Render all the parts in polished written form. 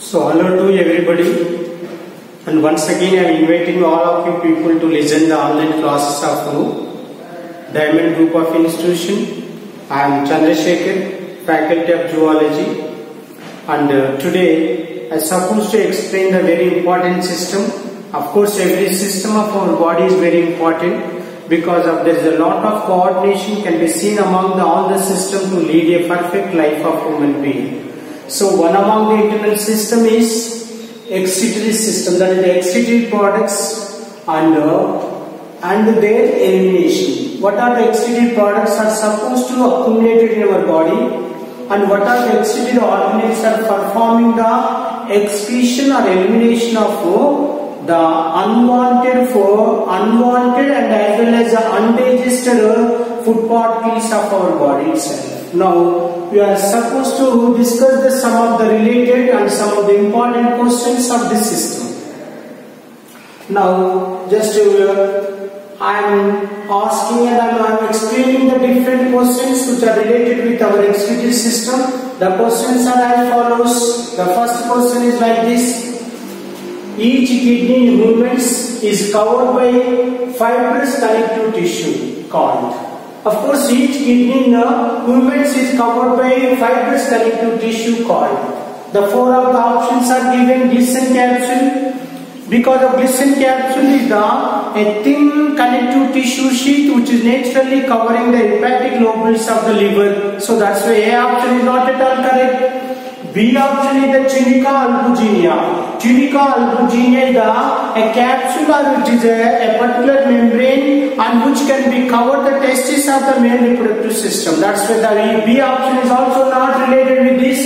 So hello to everybody, and once again I am inviting all of you people to listen the online classes of Diamond Group of Institution. I am Chandrasekhar, Faculty of Zoology, and today I am supposed to explain the very important system. Of course, every system of our body is very important because there is a lot of coordination can be seen among all the system to lead a perfect life of human being. So one among the internal system is excretory system, that is the excretory products and their elimination. What are the excretory products are supposed to accumulate in our body, and what are the excretory organoids are performing the excretion or elimination of the unwanted and as well as the undigested food particles of our body itself. Now we are supposed to discuss some of the related and some of the important questions of this system. Now just I am asking and I am explaining the different questions which are related with our excretory system. The questions are as follows. The first question is like this: each kidney in humans is covered by fibrous connective tissue called. Of course, each kidney in humans is covered by fibrous connective tissue called. The four of the options are given: glycan capsule, because of glycan capsule is a thin connective tissue sheath which is naturally covering the hepatic lobules of the liver. So that's why A option is not at all correct. B option is the tunica albuginea. Tunica albuginea is a capsule which is a particular membrane and which can be covered the testes of the male reproductive system. That's why the B option is also not related with this.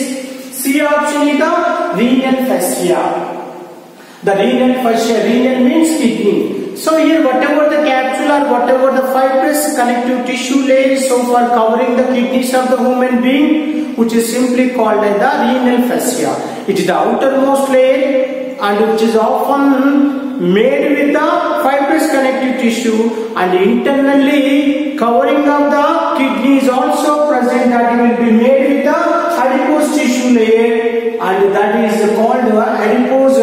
C option is the renal fascia. The renal fascia, renal means kidney. So here whatever the capsule or whatever the fibrous connective tissue layer is so far covering the kidneys of the human being, which is simply called as the renal fascia. It is the outermost layer and which is often made with the fibrous connective tissue, and internally covering of the kidney is also present, that will be made with the adipose tissue layer, and that is called the adipose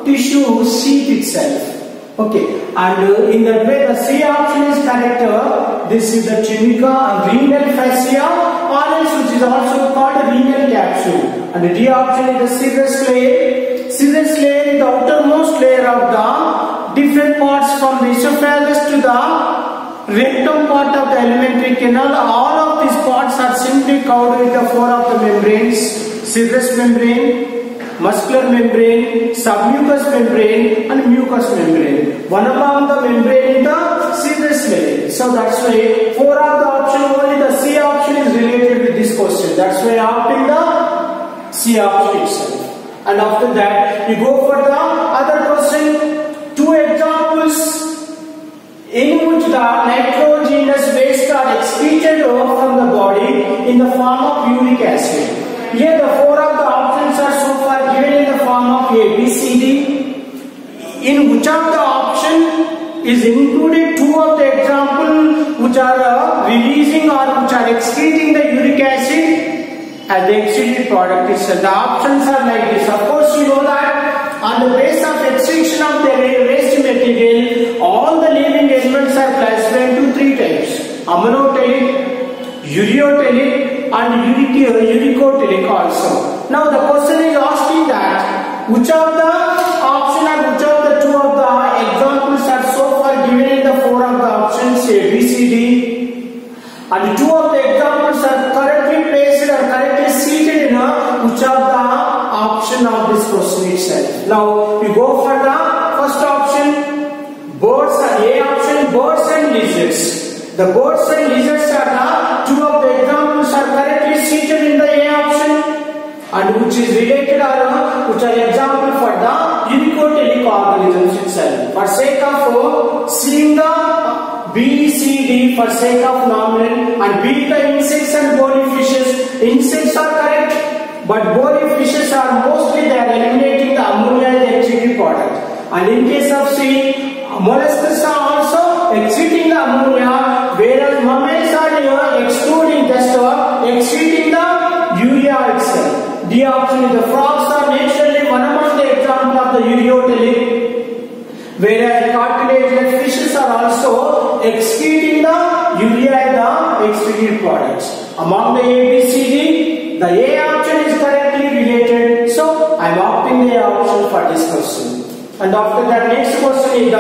tissue sheath itself. Okay, and in that way the C option is correct. This is the tunica renal fascia, or else which is also called renal capsule. And the D option is the serous layer. Serous layer is the outermost layer of the different parts from the esophagus to the rectum part of the alimentary canal. All of these parts are simply covered with the four of the membranes: serous membrane, muscular membrane, submucous membrane and mucous membrane. One among the membrane is the serous layer. So that's why four of the option, only the C option is related with this question. That's why I opted the C option itself. And after that we go for the other question. Two examples in which the nitrogenous waste are excreted from the body in the form of uric acid. Here the four of the options are so far given in the form of A, B, C, D. In which of the option is included two of the example which are releasing or which are excreting the uric acid as the excreted product itself. The options are like this. Of course, you know that on the base of excretion of the waste material, all the living elements are classified into three types: ammonotelic, ureotelic and uricotelic also. Now the question is asking that which of the option or which of the two of the examples are so far given in the four of the options A, B, C, D, and two of the examples are correctly placed or correctly seated in which of the option of this question itself. Now we go for the first option. Birds are A option, birds and lizards. The birds and lizards are the two of the examples are correctly seated in the A option, and which is related or which are example for the uricotelic organisms itself. For sake of seeing the B, C, D, for sake of nominal, and B the insects and bony fishes. Insects are correct, but bony fishes are mostly they are eliminating the ammonia in the excretory product. And in case of C, molluscs are also excreting the ammonia, whereas mammals are excluding just excreting the urea itself. D option is the frogs are naturally excreting the urea and the excreted products. Among the A, B, C, D, the A option is correctly related. So I am opting the A option for this question. And after that, next question is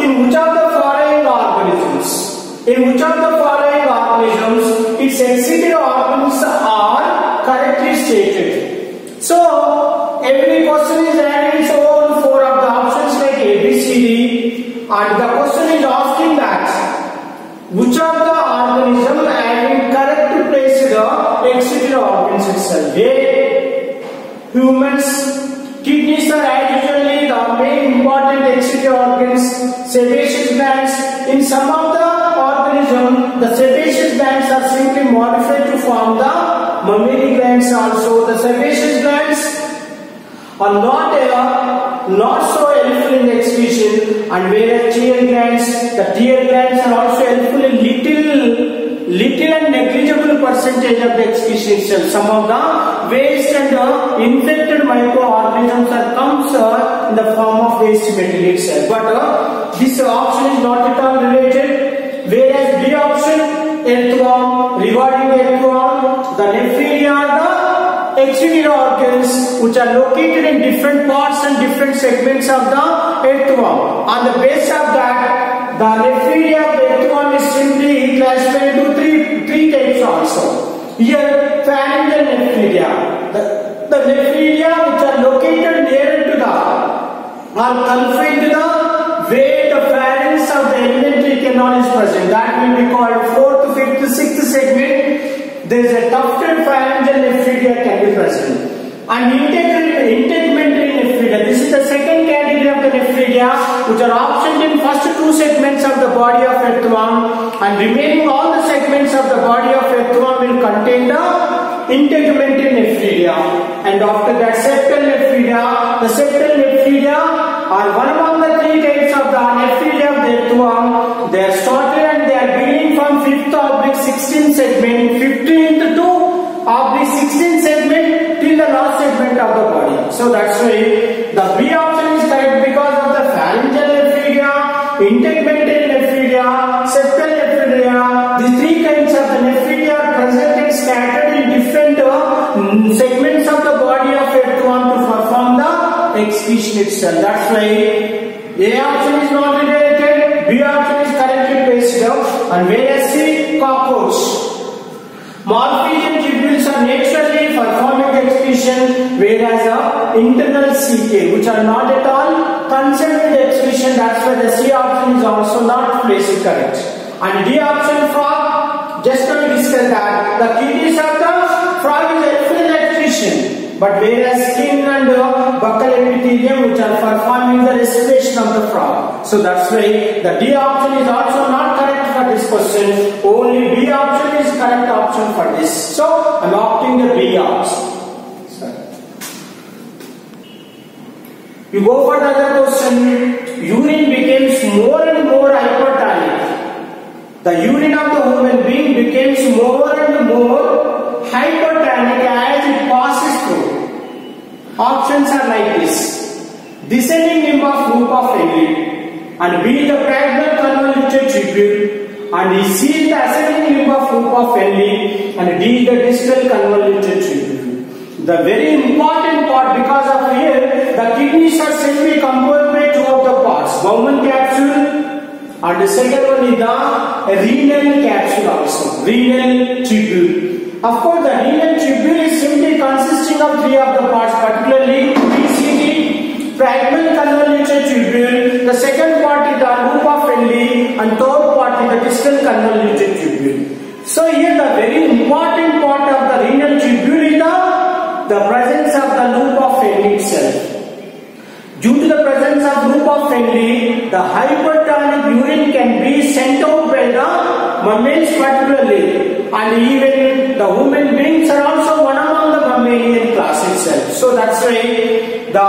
in which of the following organisms? In which of the following organisms its excreted organs are correctly stated? So every question is having its own four of the options like A, B, C, D, and the question is asking that which of the organism having correct place the excreted organs itself. A, humans. Kidneys are usually the main important excreted organs. Sebaceous glands. In some of the organisms, the sebaceous glands are simply modified to form the mammary glands also. The sebaceous glands are not so helpful in the excretion, and whereas tear glands, the tear glands are also helpful in little and negligible percentage of the excretion itself. Some of the waste and infected microorganisms comes in the form of waste material itself. But this option is not at all related. Whereas B option, earthworm, regarding the earthworm, the nephridia are the excreted organs which are located in different parts and different segments of the earthworm. On the base of that, the nephridia of the earthworm is simply classified into three types also. Here, pharyngeal nephridia. The nephridia which are located near to the or confined to the where the pharynx of the alimentary canal is present. That will be called 4th, 5th, 6th segment. There is a tufted pharyngeal nephridia can be present. And integumentary nephridia. This is the second category of the nephridia which are optioned in first two segments of the body of earthworm, and remaining all the segments of the body of earthworm will contain the integumentary nephridia. And after that, septal nephridia. The septal nephridia are one among the three types of the nephridia of the earthworm. They are started and they are beginning from 5th/16th segment, 15th to 16th segment till the last segment of the body. So that's why the B option is correct because of the pharyngeal nephridia, integumentary nephridia, septal nephridia. These three kinds of the nephridia are present and scattered in different segments of the body of earthworm to perform the excretion itself. That's why A option is not related, B option is correctly placed down, and whereas C, cockroach. Malpighian tubules are naturally performing the excretion, whereas internal CK, which are not at all concerned with the excretion. That's why the C option is also not placed correct. And D option, frog. Just now we discussed that the kidneys of the frog is helpful in excretion, but whereas skin and buccal epithelium which are performing the respiration of the frog. So that's why the D option is also not correct for this question. Only B option is correct option for this. So I am opting the B option. You go for the other question. Urine becomes more and more hypertonic. The urine of the human being becomes more and more hypertonic as it passes through. Options are like this: descending limb of loop of Henle, and B the diagonal convoluted tubule, and C the ascending limb of loop of Henle, and D the distal convoluted tubule. The very important part, because of here the kidneys are simply composed by two of the parts: Bowman capsule, and the second one is the renal capsule also, renal tubule. Of course, the renal tubule is simply consisting of three of the parts, particularly PCT, fragment convoluted tubule. The second part is the loop of Henle, and third part is the distal convoluted tubule. So here the very important part of the renal tubule is the presence of the loop of Henle itself. Due to the presence of loop of Henle, the hypertonic urine can be sent out by the mammals particularly, and even the human beings are also one among the mammalian class itself. So that's why the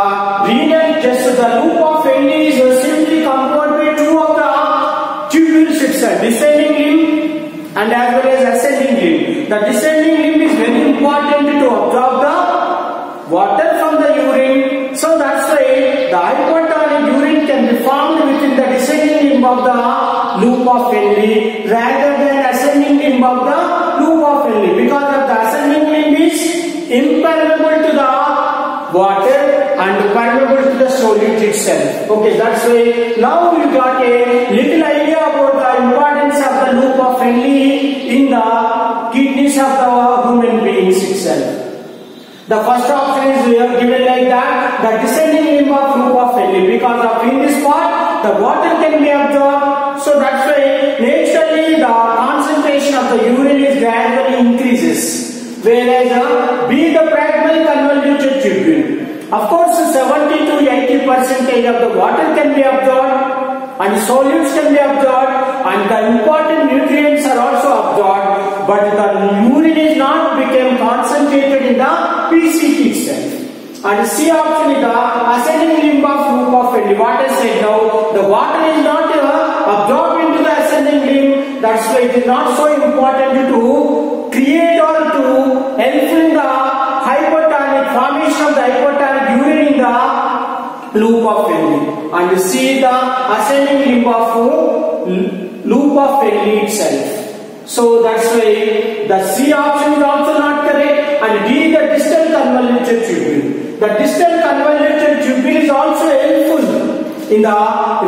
renal, just the loop of Henle is simply composed by two of the tubules itself, descending limb and as well as ascending limb. The descending limb is very important to absorb the water from the urine. So that's why the hypertonic urine can be found within the descending limb of the loop of Henle loop of Henle, because of the ascending limb is impermeable to the water and permeable to the solute itself. Okay, that's why now you got a little idea about the importance of the loop of Henle in the kidneys of the human beings itself. The first option is given like that, the descending limb of loop of Henle, because of in this part the water can be absorbed, so that's why naturally the concentration of the urine is gradually increases, whereas B the pragmal convoluted tubule. Of course 70 to 80% of the water can be absorbed and solutes can be absorbed and the important nutrients are also absorbed, but the urine is not become concentrated in the PCT itself. And C option is the ascending limb of loop of Henle. What I said now, the water is not absorbed into the ascending limb, that's why it is not so important to create or to help in the hypertonic formation of the hypertonic urine in the loop of Henle. And C the ascending limb of loop of Henle itself. So that's why the C option is also not correct, and D the distal convoluted tubule. The distal convoluted tubule is also helpful in the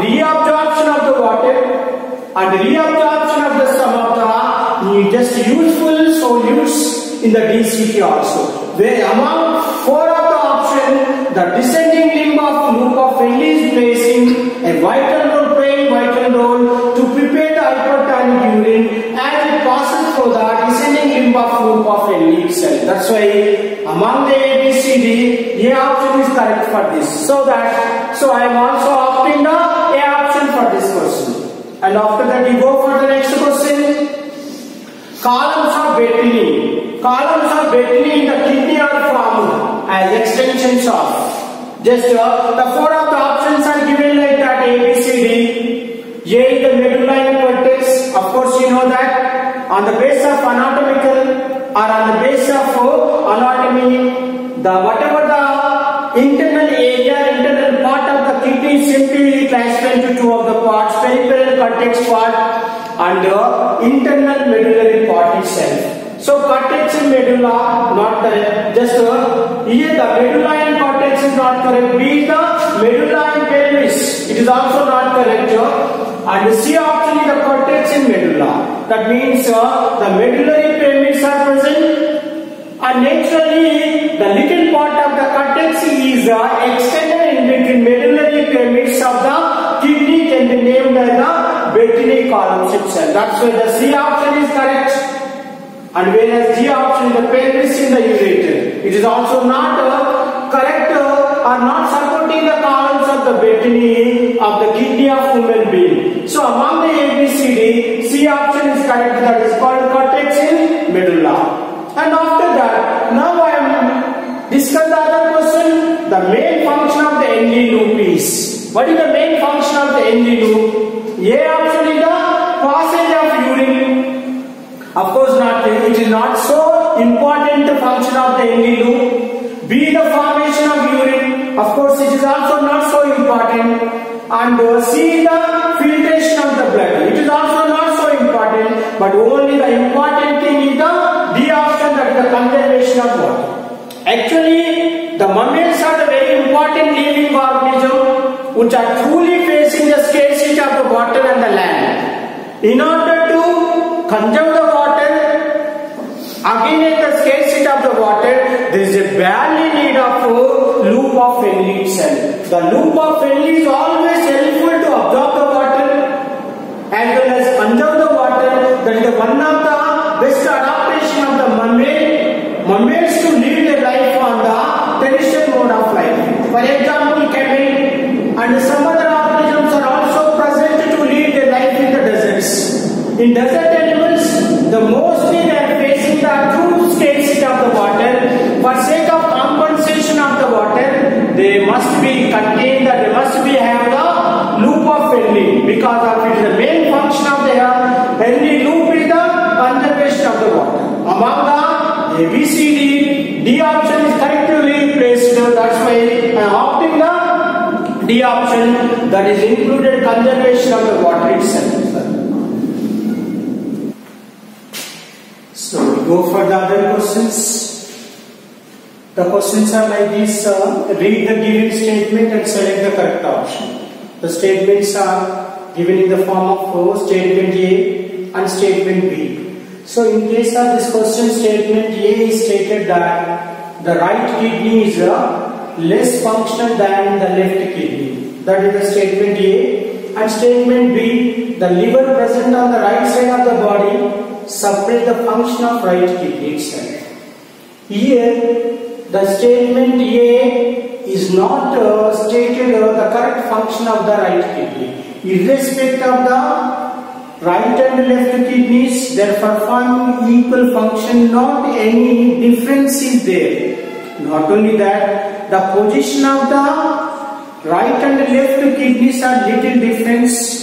reabsorption of the water and reabsorption of the some of the just useful solutes in the DCT also. Where among four of the option, the descending limb of loop of Henle is placing a vital role, playing vital role to prepare the hypertonic urine as it passes through the descending limb of loop of Henle itself. That's why among the A, B, C, D, A option is correct for this. So I am also opting the A option for this question. And after that we go for the next question. Columns of Bettini. Columns of Bettini in the kidney are formed as extensions of. Just the four of the options are given like that, A, B, C, D. A is the medullary cortex. Of course you know that on the basis of anatomical or on the basis of anatomy, the whatever the internal area, internal part of the kidney is simply classified into two of the parts, peripheral cortex part and the internal medullary part itself. So cortex and medulla not correct. Just here the medulla and cortex is not correct. B the medulla and pelvis, it is also not correct. And C option is the cortex and medulla. That means the medullary pelvis are present, and naturally the little part of the cortex is extended in between medullary pelvis of the kidney, can be named as the Bettini columns itself. That's why the C option is correct. And whereas D option is the pelvis in the ureter, it is also not correct or not supporting the columns of the Bettini of the kidney of human being. So among the A, B, C, D, C option is correct, that is called cortex in medulla. And after that, now I am discuss the other question, the main function of the Henle loop is. What is the main function of the Henle loop? A option is the passage of urine. Of course not, it is not so important function of the Henle loop. B the formation of urine, of course it is also not so important. And C the filtration of the blood, it is also not so important, but only the important thing is the D option, that is the conservation of water. Actually the mammals are the very important living organism which are truly facing the scarcity of the water and the land. In order to conserve the water against the scarcity of the water, there is a barely need of loop of Henle itself. The loop of Henle is always helpful to absorb the water as well as conserve the water. That is one of the best adaptation of the mammals to lead their life on the terrestrial mode of life. For example, camel and some other organisms are also present to lead their life in the deserts. In desert animals, the mostly they are facing the true scarcity of the water. For sake of compensation of the water, they must be contained, they must be have the loop of Henle, because of it is the main function of the Henle loop is the conservation of the water. Among the A, B, C, D option is correctly placed. That's why I am opting the D option, that is included conservation of the water itself. So Go for the other questions. The questions are like this. Read the given statement and select the correct option. The statements are given in the form of statement A and statement B. So in case of this question, statement A is stated that the right kidney is less functional than the left kidney. That is the statement A. And statement B, the liver present on the right side of the body suppress the function of right kidney itself. Here, the statement A is not stated the correct function of the right kidney. Irrespective of the right and left kidneys, they are performing equal function, not any difference is there. Not only that, the position of the right and left kidneys are little difference.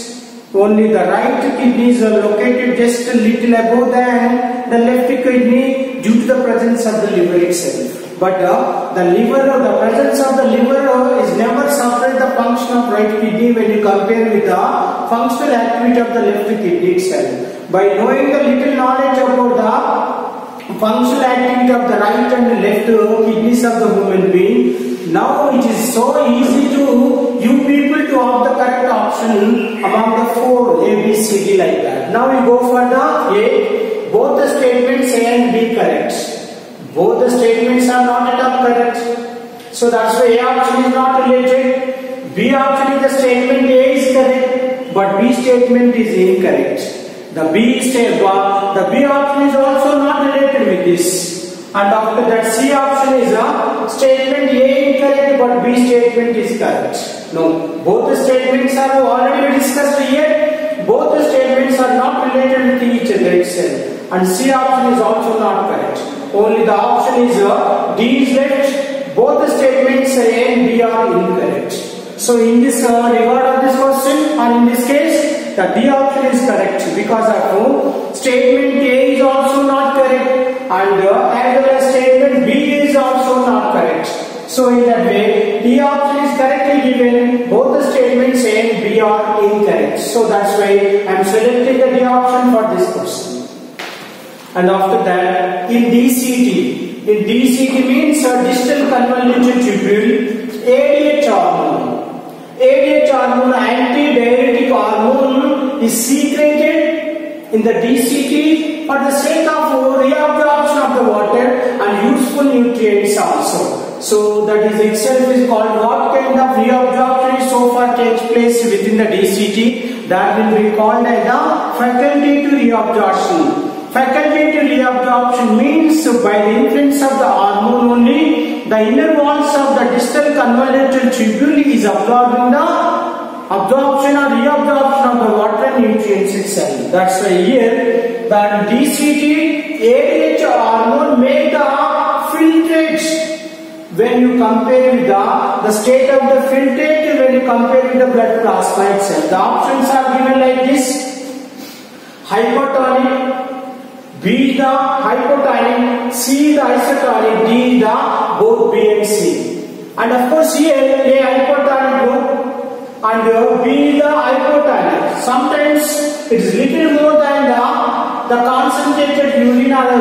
Only the right kidneys are located just a little above than the left kidney due to the presence of the liver itself. But the presence of the liver is never separate the function of right kidney when you compare with the functional activity of the left kidney itself. By knowing the little knowledge about the functional activity of the right and left kidneys of the human being, now it is so easy to you people to have the correct option among the 4 A, B, C, D like that. Now we go for the A. Both the statements A and B correct. Both the statements are not at all correct. So that's why A option is not related. B option is the statement A is correct, but B statement is incorrect. The B option is also not related with this. And after that, C option is a statement A incorrect, but B statement is correct. No, both the statements are already discussed here. Both the statements are not related with each other itself. And C option is also not correct. Only the option is D is left. Both the statements A and B are incorrect. So in this regard of this question, and in this case, the D option is correct because of statement A is also not correct, and as well as statement B is also not correct. So in that way, D option is correctly given. Both the statements A and B are incorrect. So that's why I am selecting the D option for this question. And after that, in DCT means a distal convoluted tubule, ADH hormone. ADH hormone, antidiuretic hormone, is secreted in the DCT for the sake of reabsorption of the water and useful nutrients also. So that is itself is called what kind of reabsorption so far takes place within the DCT. That will be called as the faculty to reabsorption. Faculty to reabsorption means by the influence of the hormone only, the inner walls of the distal convoluted tubule is absorbing the absorption or reabsorption of the water and nutrients itself. That's why here the DCT ADH hormone make the filtrate when you compare with the state of the filtrate when you compare with the blood plasma itself. The options are given like this: hypotonic, B the hypotonic, C the isotonic, D the both B and C. And of course here A hypotonic group and B the hypotonic. Sometimes it is little more than the concentrated urine or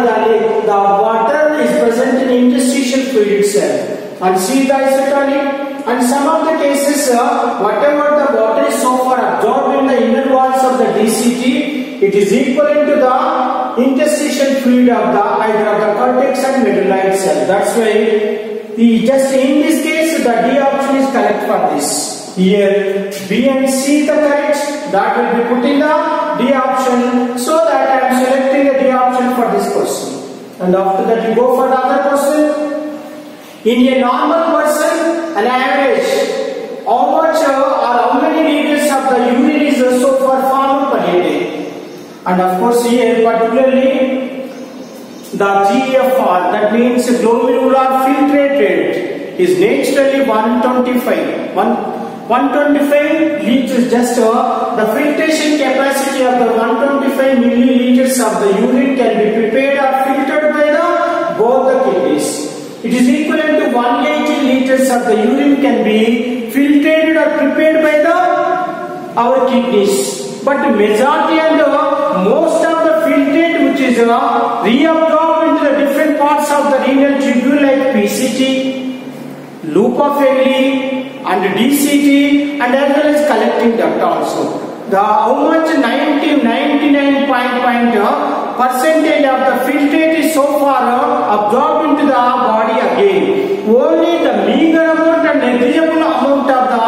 the water is present in interstitial fluid itself. And C the isotonic. And some of the cases whatever the water is so far absorbed in the inner walls of the DCT, it is equivalent to the interstitial fluid of the cortex and medulla itself. That's why just in this case the D option is correct for this. Here B and C the correct, that will be put in the D option, so that I am selecting the D option for this question. And after that you go for the other question. In a normal person, an average, how much or how many liters of the urine is so far formed per day? And of course here particularly the GFR, that means glomerular filtrate rate, is naturally 125. 125 liters, just the filtration capacity of the 125 milliliters of the urine can be prepared or filtered by both the kidneys. It is equivalent to 180 liters of the urine can be filtered or prepared by our kidneys. But majority and most of the filtrate which is reabsorbed renal tubule like PCT, loop of Early, and DCT, and as well as collecting duct also. The how much 99% of the filtrate is so far absorbed into the body again. Only the meager amount and negligible amount of the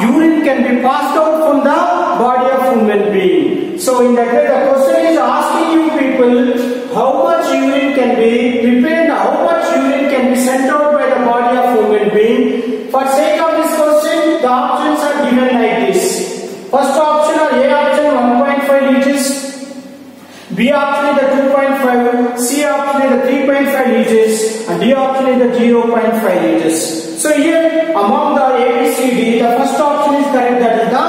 urine can be passed out from the body of human being. So in that way, the question is asking you people how much urine can be prepared, how much urine can be sent out by the body of human being. For sake of this question, the options are given like this. First option or A option 1.5 liters, B option is the 2.5, C option is the 3.5 liters, and D option is the 0.5 liters. So here among the A, B, C, D, the first option is correct, that is the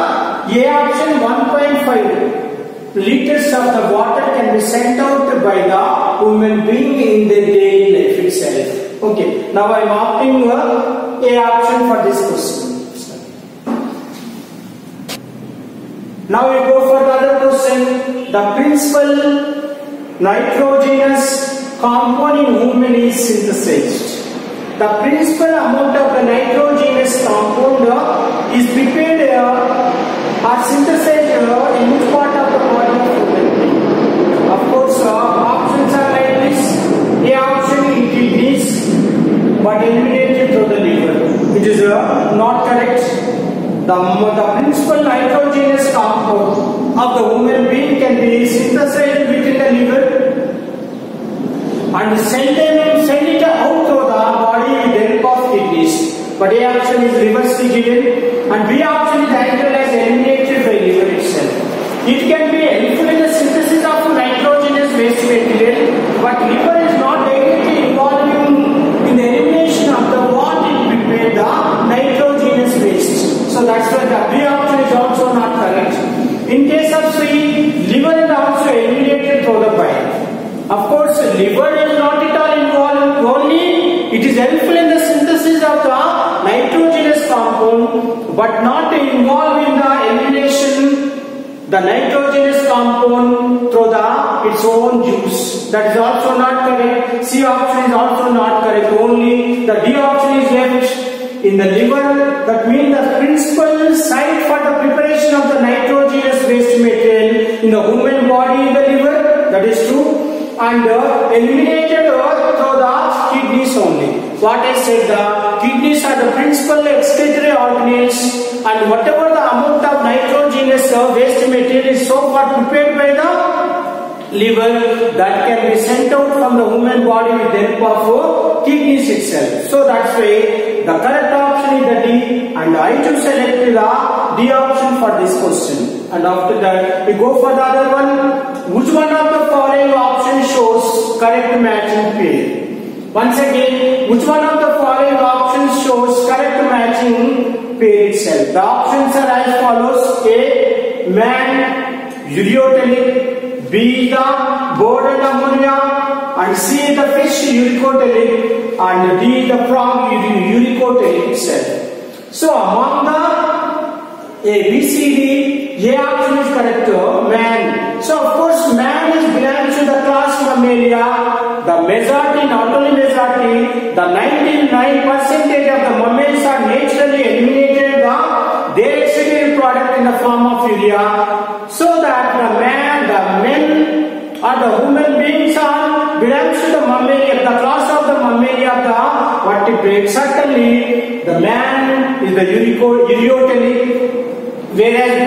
A option. 1.5 liters of the water can be sent out by the human being in their daily life itself. Okay, now I am opting A option for this question. Now we go for the other question. The principal nitrogenous compound in human is synthesized. The principal amount of the nitrogenous compound is prepared or synthesized in which part of the body of human being? Of course, options are like this. A option in kidneys, but eliminated through the liver, which is not correct. The principal nitrogenous compound of the human being can be synthesized within the liver and send it out through the body with the help of kidneys. But A option is reversely given, and B option is as well as eliminated by liver itself. It can be helpful in the synthesis of nitrogenous waste material, but liver is not directly involved in the elimination of the what it prepared, the nitrogenous waste. So that's why the B option is also not correct. In case of C, liver is also eliminated through the bile. Of course, liver is not at all involved, only it is helpful in the synthesis of the nitrogenous compound, but not involved in the elimination the nitrogenous compound through its own juice. That is also not correct. C option is also not correct. Only the D option is left. In the liver, that means the principal site for the preparation of the nitrogenous waste material in the human body in the liver, that is true, and eliminated through the kidneys only. What I said, the kidneys are the principal excretory organelles, and whatever the amount of nitrogenous waste material is so far prepared by the liver, that can be sent out from the human body with the help of kidneys itself. So that's why the correct option is the D, and I to select the D option for this question. And after that, we go for the other one. Which one of the following options shows correct matching pair? Once again, which one of the following options shows correct matching pair itself? The options are as follows: A, man, ureotelic; B, the bird and ammonia; and C, the fish, uricotelic; and D, the frog, uricotelic itself. So among the A, B, C, D, A option is correct. Man. So of course, man belongs to the class Mammalia. The majority, not only majority, the 99% of the mammals are naturally eliminated their excretory product in the form of urea. So that the men or the human beings are belongs to the Mammalia, the class of the Mammalia of the vertebrates. Certainly, the man is the ureotelic, whereas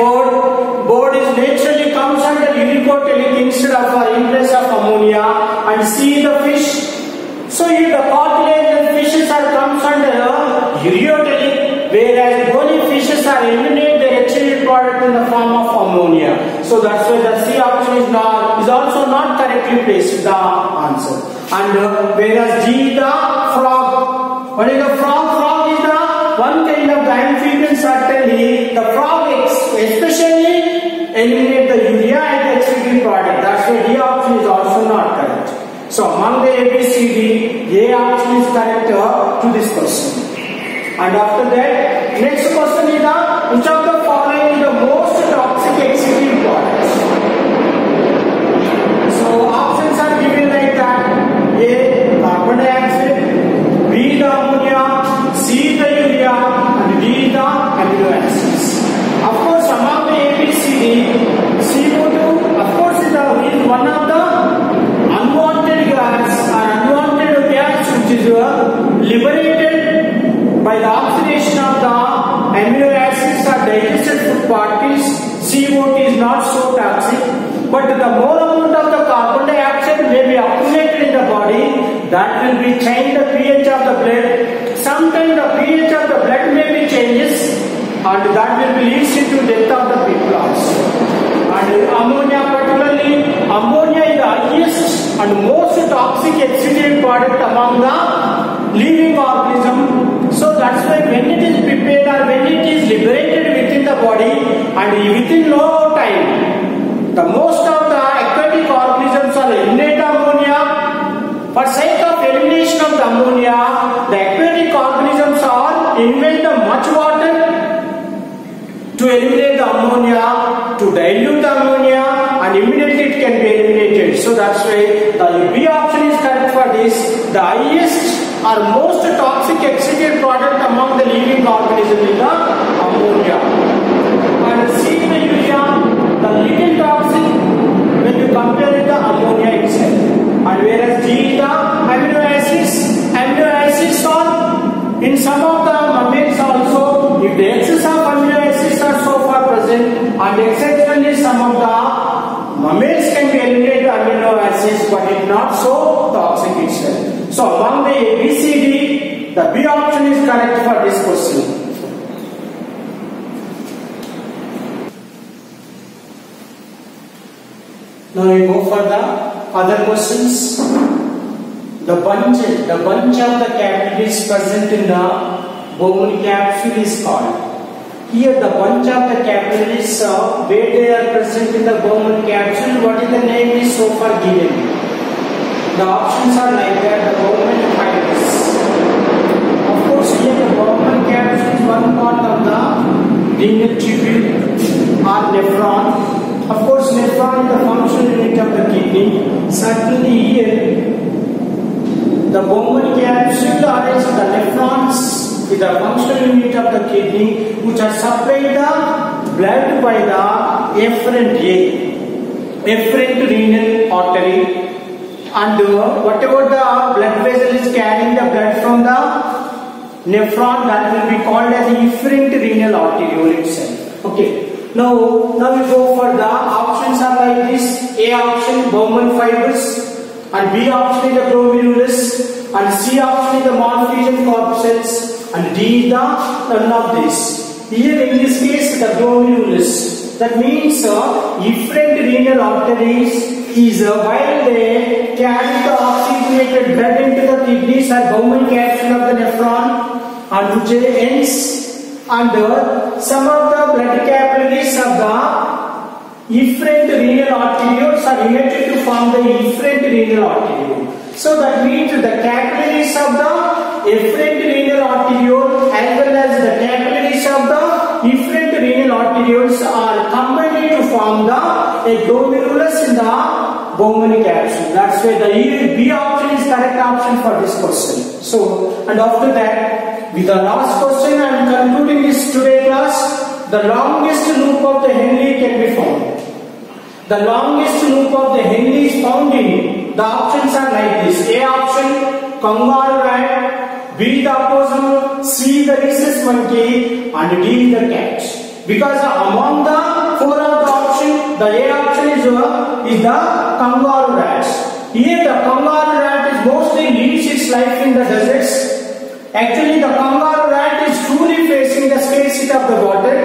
bird is naturally comes under uricotelic instead of in place of ammonia, and C, the fish. So here the cartilage and fishes are comes under ureotelic, whereas bony fishes are eliminate their excretory product in the form of ammonia. So that's why the C option is also not correctly placed the answer. And whereas D, the frog. What is the frog? Frog is the one kind of the amphibian. Certainly, the frog especially eliminate the urea and the excretory product. That's why D option is also not correct. So among the A, B, C, D, A option is correct to this question. And after that, next question is which of the following is the most toxic excretory products? So options are given like that: A, carbon dioxide; by the oxidation of the amino acids or digested food particles, CO2 is not so toxic, but the more amount of the carbon dioxide may be accumulated in the body, that will be change the pH of the blood. Sometimes the pH of the blood may be changes, and that will be leads to death of the people also. And ammonia, particularly ammonia is the highest and most toxic exudate product among the living organism. So that's why when it is prepared or when it is liberated within the body, and within no time, the most of the aquatic organisms are eliminate ammonia. For sake of elimination of the ammonia, the aquatic organisms are invent much water to eliminate the ammonia, to dilute the ammonia, and immediately it can be eliminated. So that's why the B option is correct for this. The highest or most toxic exudate product among the living organism is the ammonia. And C is the urea, the little toxic when you compare with the ammonia itself. And whereas D is the amino acids. Amino acids are in some of the mammals also, if the excess of amino acids are so far present, and exceptionally some of the mammals can be eliminated amino acids, but it not so toxic itself. So among the A, B, C, D, the B option is correct for this question. Now we go for the other questions. The bunch of the capillaries present in the Bowman capsule is called. Here the bunch of the capillaries where they are present in the Bowman capsule, what is the name is so far given. The options are like that, the Bowman fibers. Of course here the Bowman capsule is one part of the renal tubule or nephron. Of course nephron is the functional unit of the kidney. Certainly here the Bowman capsule arranges the nephrons with the functional unit of the kidney, which are supplied the blood by the efferent renal artery, and whatever the blood vessel is carrying the blood from the nephron, that will be called as the efferent renal arteriole itself. Okay. Now we go for the options are like this. A option Bowman fibers, and B option is the glomerulus, and C option is the Malpighian corpuscles, and D is the none of this. Here in this case the glomerulus. That means efferent renal arteries is while they carry the oxygenated blood into the kidneys or Bowman capsule of the nephron, and which ends, and some of the blood capillaries of the efferent renal arterioles are united to form the efferent renal arteriole. So that means the capillaries of the efferent renal arteriole as well as the capillaries of the efferent renal arterioles are combined to form the glomerulus in the Bowman capsule. That's why the B option is correct option for this question. So, and after that, with the last question I am concluding this today class. The longest loop of the Henle can be found. The longest loop of the Henle is found in, the options are like this. A option kangaroo rat, B the opossum, C the rhesus monkey, and D the cat. Because among the four of the option, the A option is the kangaroo rat. Here the kangaroo rat is mostly leads its life in the deserts. Actually the kangaroo rat is truly facing the scarcity of the water.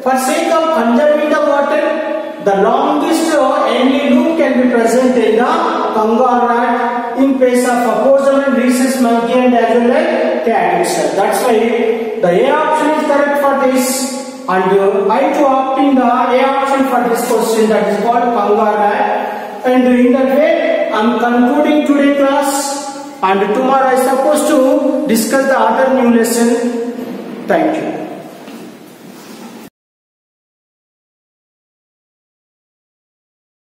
For sake of conserving the water, the longest Henle loop can be present in the kangaroo rat in place of opossum and rhesus monkey and as well as cat. That's why the A option is correct for this, and I to opt in the A option for this question, that is called kangaroo rat. And in that way I am concluding today class, and tomorrow I am supposed to discuss the other new lesson. Thank you.